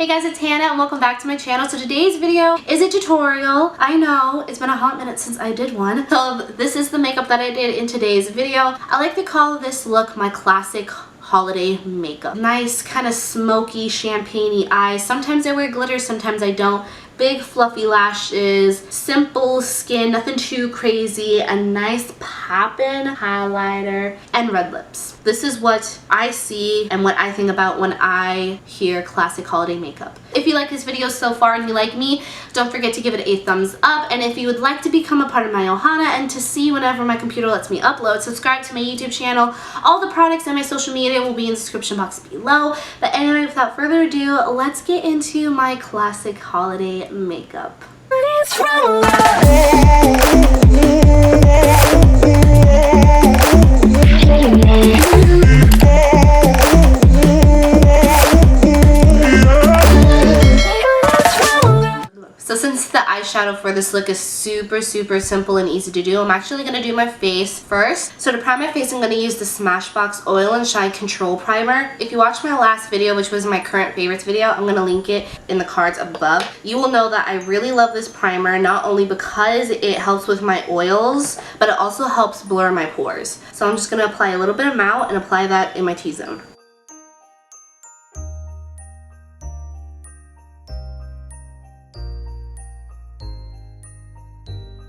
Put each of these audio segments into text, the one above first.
Hey guys, it's Hannah and welcome back to my channel. So today's video is a tutorial. I know, it's been a hot minute since I did one. So this is the makeup that I did in today's video. I like to call this look my classic holiday makeup. Nice kind of smoky champagne-y eyes. Sometimes I wear glitter, sometimes I don't. Big fluffy lashes, simple skin, nothing too crazy, a nice poppin' highlighter, and red lips. This is what I see and what I think about when I hear classic holiday makeup. If you like this video so far and you like me, don't forget to give it a thumbs up. And if you would like to become a part of my Ohana and to see whenever my computer lets me upload, subscribe to my YouTube channel. All the products and my social media will be in the description box below. But anyway, without further ado, let's get into my classic holiday makeup. So since the eyeshadow for this look is super simple and easy to do, I'm actually going to do my face first. So to prime my face, I'm going to use the Smashbox Oil and Shine Control Primer. If you watched my last video, which was my current favorites video, I'm going to link it in the cards above. You will know that I really love this primer, not only because it helps with my oils, but it also helps blur my pores. So I'm just going to apply a little bit amount and apply that in my T-zone.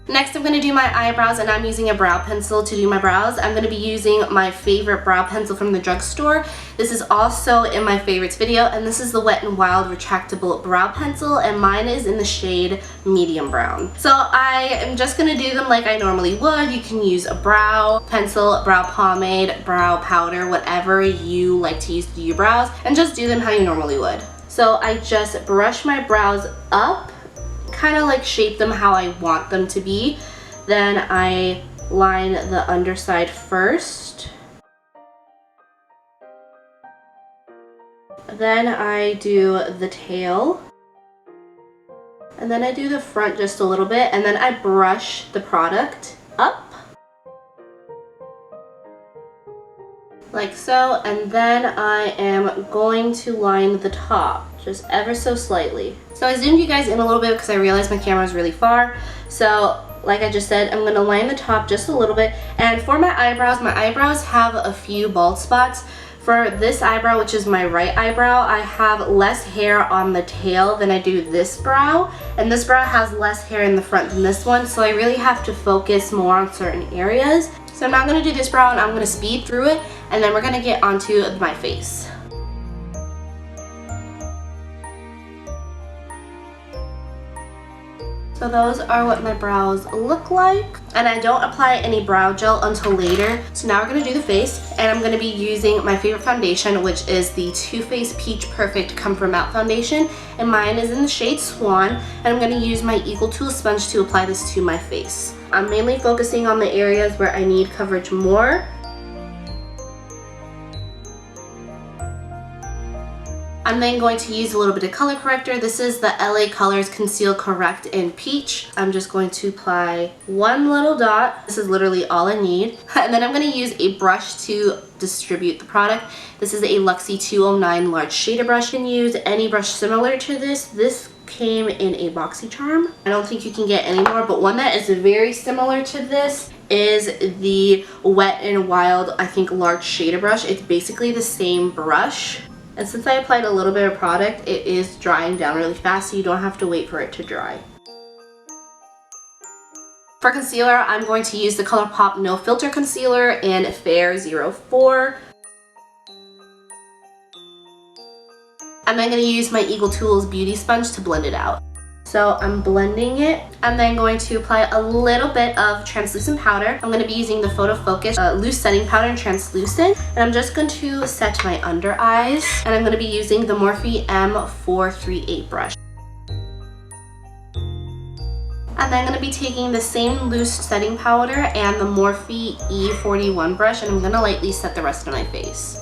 Next, I'm going to do my eyebrows, and I'm using a brow pencil to do my brows. I'm going to be using my favorite brow pencil from the drugstore. This is also in my favorites video, and this is the Wet n Wild retractable brow pencil, and mine is in the shade medium brown. So I am just going to do them like I normally would. You can use a brow pencil, brow pomade, brow powder, whatever you like to use to do your brows, and just do them how you normally would. So I just brush my brows up, kind of like shape them how I want them to be. Then I line the underside first. Then I do the tail. And then I do the front just a little bit, and then I brush the product up. Like so, and then I am going to line the top just ever so slightly. So I zoomed you guys in a little bit because I realized my camera is really far. So like I just said, I'm going to line the top just a little bit. And for my eyebrows have a few bald spots. For this eyebrow, which is my right eyebrow, I have less hair on the tail than I do this brow. And this brow has less hair in the front than this one, so I really have to focus more on certain areas. So I'm not going to do this brow, and I'm going to speed through it, and then we're going to get onto my face. So those are what my brows look like, and I don't apply any brow gel until later. So now we're going to do the face, and I'm going to be using my favorite foundation, which is the Too Faced Peach Perfect Comfort Matte Foundation, and mine is in the shade Swan, and I'm going to use my Eagle Tool sponge to apply this to my face. I'm mainly focusing on the areas where I need coverage more. I'm then going to use a little bit of color corrector. This is the LA Colors Conceal Correct in Peach. I'm just going to apply one little dot. This is literally all I need. And then I'm going to use a brush to distribute the product. This is a Luxie 209 large shader brush. You can use any brush similar to this. This came in a BoxyCharm. I don't think you can get any more, but one that is very similar to this is the Wet n Wild, I think, large shader brush. It's basically the same brush. And since I applied a little bit of product, it is drying down really fast, so you don't have to wait for it to dry. For concealer, I'm going to use the Colourpop No Filter Concealer in Fair 04. I'm then going to use my Eagle Tools Beauty Sponge to blend it out. So I'm blending it. I'm then going to apply a little bit of translucent powder. I'm going to be using the Photo Focus loose setting powder in translucent. And I'm just going to set my under eyes. And I'm going to be using the Morphe M438 brush. And then I'm going to be taking the same loose setting powder and the Morphe E41 brush, and I'm going to lightly set the rest of my face.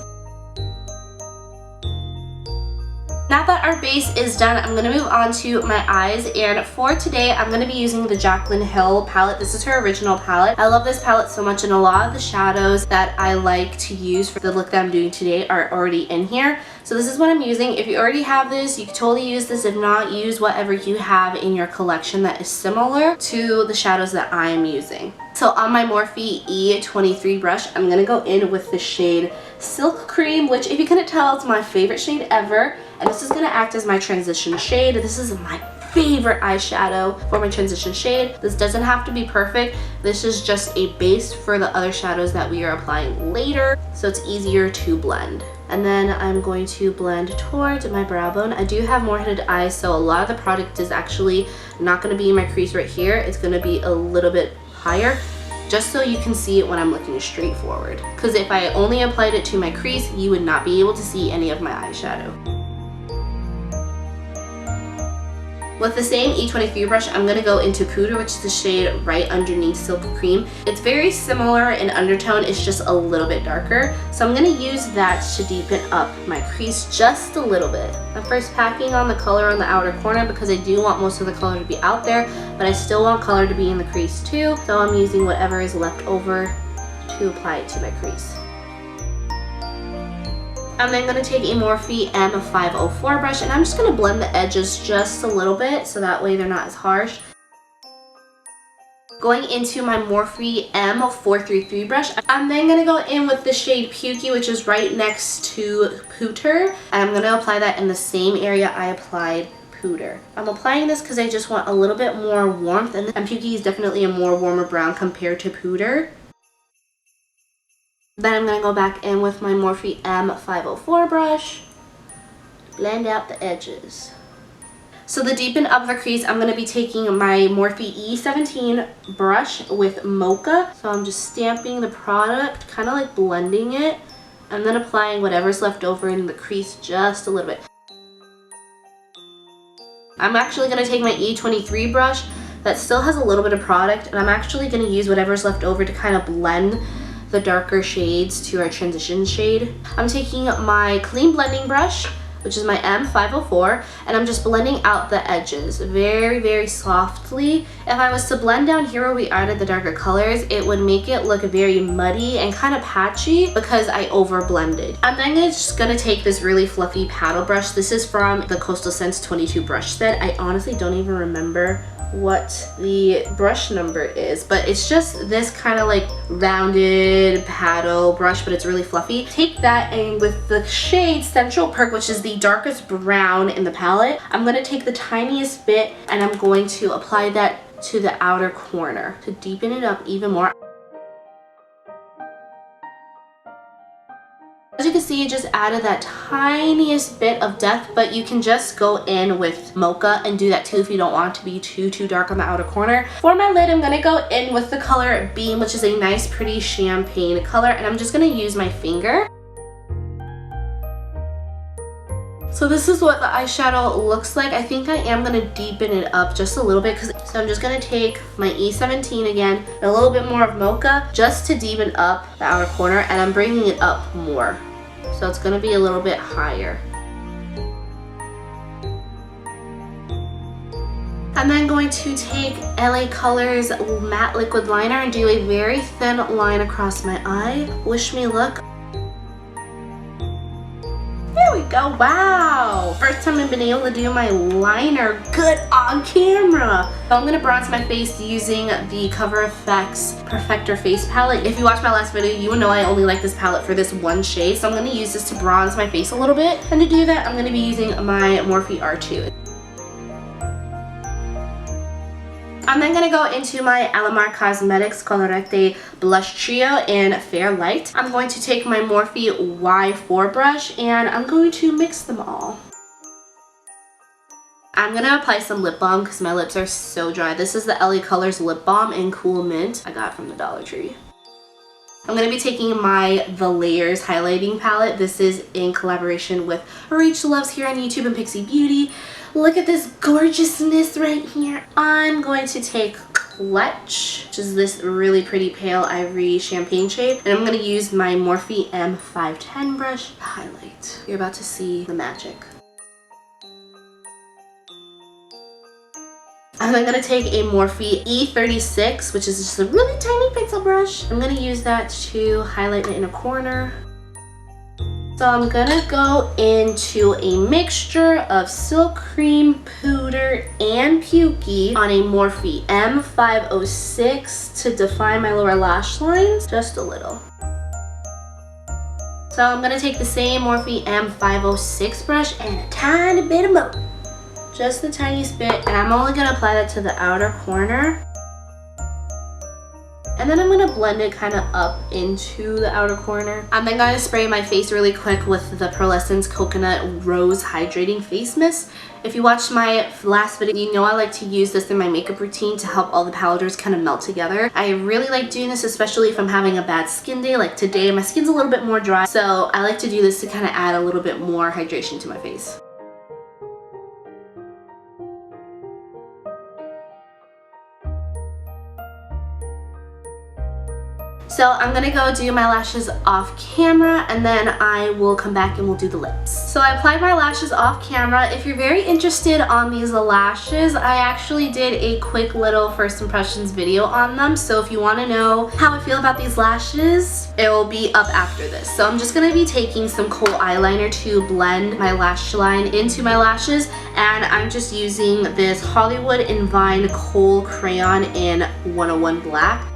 Now that our base is done, I'm going to move on to my eyes, and for today I'm going to be using the Jaclyn Hill palette. This is her original palette. I love this palette so much, and a lot of the shadows that I like to use for the look that I'm doing today are already in here. So this is what I'm using. If you already have this, you can totally use this. If not, use whatever you have in your collection that is similar to the shadows that I am using. So on my Morphe E23 brush, I'm going to go in with the shade Silk Cream, which if you couldn't tell, it's my favorite shade ever. And this is going to act as my transition shade. This is my favorite eyeshadow for my transition shade. This doesn't have to be perfect. This is just a base for the other shadows that we are applying later, so it's easier to blend. And then I'm going to blend towards my brow bone. I do have more hooded eyes, so a lot of the product is actually not going to be in my crease right here. It's going to be a little bit higher, just so you can see it when I'm looking straight forward. Because if I only applied it to my crease, you would not be able to see any of my eyeshadow. With the same E23 brush, I'm going to go into Pooter, which is the shade right underneath Silk Cream. It's very similar in undertone, it's just a little bit darker. So I'm going to use that to deepen up my crease just a little bit. I'm first packing on the color on the outer corner because I do want most of the color to be out there, but I still want color to be in the crease too. So I'm using whatever is left over to apply it to my crease. I'm then going to take a Morphe M504 brush, and I'm just going to blend the edges just a little bit so that way they're not as harsh. Going into my Morphe M433 brush, I'm then going to go in with the shade Pukey, which is right next to Pooter, and I'm going to apply that in the same area I applied Pooter. I'm applying this because I just want a little bit more warmth, and Pukey is definitely a more warmer brown compared to Pooter. Then I'm going to go back in with my Morphe M504 brush, blend out the edges. So to deepen up the crease, I'm going to be taking my Morphe E17 brush with Mocha. So I'm just stamping the product, kind of like blending it, and then applying whatever's left over in the crease just a little bit. I'm actually going to take my E23 brush that still has a little bit of product, and I'm actually going to use whatever's left over to kind of blend the darker shades to our transition shade. I'm taking my clean blending brush, which is my M504, and I'm just blending out the edges very, very softly. If I was to blend down here where we added the darker colors, it would make it look very muddy and kind of patchy because I over blended. I'm then just gonna take this really fluffy paddle brush. This is from the Coastal Scents 22 brush set. I honestly don't even remember what the brush number is, but it's just this kind of like rounded paddle brush, but it's really fluffy. Take that, and with the shade Central Perk, which is the darkest brown in the palette, I'm going to take the tiniest bit and I'm going to apply that to the outer corner to deepen it up even more. As you can see, it just added that tiniest bit of depth, but you can just go in with Mocha and do that too if you don't want it to be too dark on the outer corner. For my lid, I'm going to go in with the color Beam, which is a nice pretty champagne color, and I'm just going to use my finger. So this is what the eyeshadow looks like. I think I am going to deepen it up just a little bit. So I'm just going to take my E17 again, and a little bit more of Mocha just to deepen up the outer corner, and I'm bringing it up more. So it's going to be a little bit higher. I'm then going to take LA Colors Matte Liquid Liner and do a very thin line across my eye. Wish me luck. There we go. Wow! First time I've been able to do my liner good on camera. So I'm going to bronze my face using the Cover FX Perfector Face Palette. If you watched my last video, you will know I only like this palette for this one shade. So I'm going to use this to bronze my face a little bit. And to do that, I'm going to be using my Morphe R2. I'm then going to go into my Alamar Cosmetics Colorector Blush Trio in Fair Light. I'm going to take my Morphe Y4 brush and I'm going to mix them all. I'm going to apply some lip balm because my lips are so dry. This is the LA Colors Lip Balm in Cool Mint I got from the Dollar Tree. I'm going to be taking my The Layers highlighting palette. This is in collaboration with Rach Loves here on YouTube and Pixie Beauty. Look at this gorgeousness right here. I'm going to take Clutch, which is this really pretty pale ivory champagne shade, and I'm going to use my Morphe M510 brush to highlight. You're about to see the magic. And I'm gonna take a Morphe E36, which is just a really tiny pixel brush. I'm gonna use that to highlight my inner corner. So I'm gonna go into a mixture of Silk Cream, Pooter, and Pukey on a Morphe M506 to define my lower lash lines just a little. So I'm gonna take the same Morphe M506 brush and a tiny bit of more. Just the tiniest bit, and I'm only gonna apply that to the outer corner. And then I'm gonna blend it kind of up into the outer corner. I'm then gonna spray my face really quick with the Pearlescence Coconut Rose Hydrating Face Mist. If you watched my last video, you know I like to use this in my makeup routine to help all the powders kind of melt together. I really like doing this, especially if I'm having a bad skin day. Like today, my skin's a little bit more dry, so I like to do this to kind of add a little bit more hydration to my face. So I'm gonna go do my lashes off camera, and then I will come back and we'll do the lips. So I applied my lashes off camera. If you're very interested on these lashes, I actually did a quick little first impressions video on them. So if you wanna know how I feel about these lashes, it will be up after this. So I'm just gonna be taking some kohl eyeliner to blend my lash line into my lashes. And I'm just using this Hollywood and Vine Kohl Crayon in 101 Black.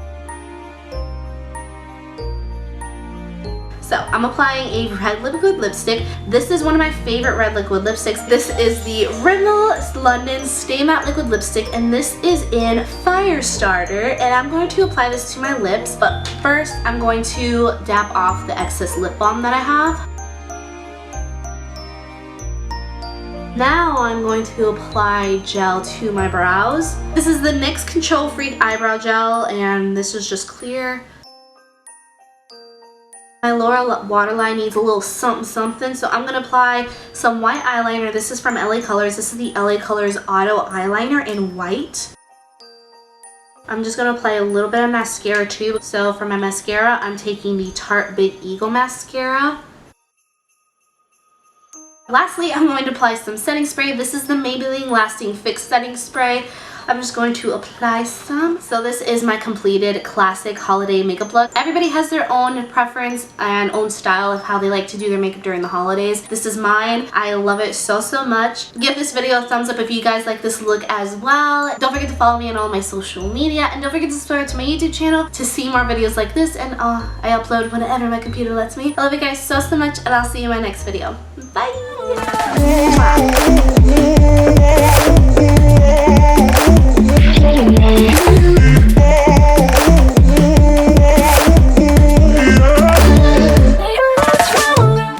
So I'm applying a red liquid lipstick. This is one of my favorite red liquid lipsticks. This is the Rimmel London Stay Matte Liquid Lipstick, and this is in Firestarter. And I'm going to apply this to my lips, but first I'm going to dab off the excess lip balm that I have. Now I'm going to apply gel to my brows. This is the NYX Control Freak Eyebrow Gel, and this is just clear. My lower waterline needs a little something something, so I'm going to apply some white eyeliner. This is from LA Colors. This is the LA Colors Auto Eyeliner in white. I'm just going to apply a little bit of mascara too. So for my mascara, I'm taking the Tarte Big Eagle Mascara. Lastly, I'm going to apply some setting spray. This is the Maybelline Lasting Fix Setting Spray. I'm just going to apply some. So this is my completed classic holiday makeup look. Everybody has their own preference and own style of how they like to do their makeup during the holidays. This is mine. I love it so much. Give this video a thumbs up if you guys like this look as well. Don't forget to follow me on all my social media, and don't forget to subscribe to my YouTube channel to see more videos like this, and I upload whenever my computer lets me. I love you guys so much, and I'll see you in my next video. Bye!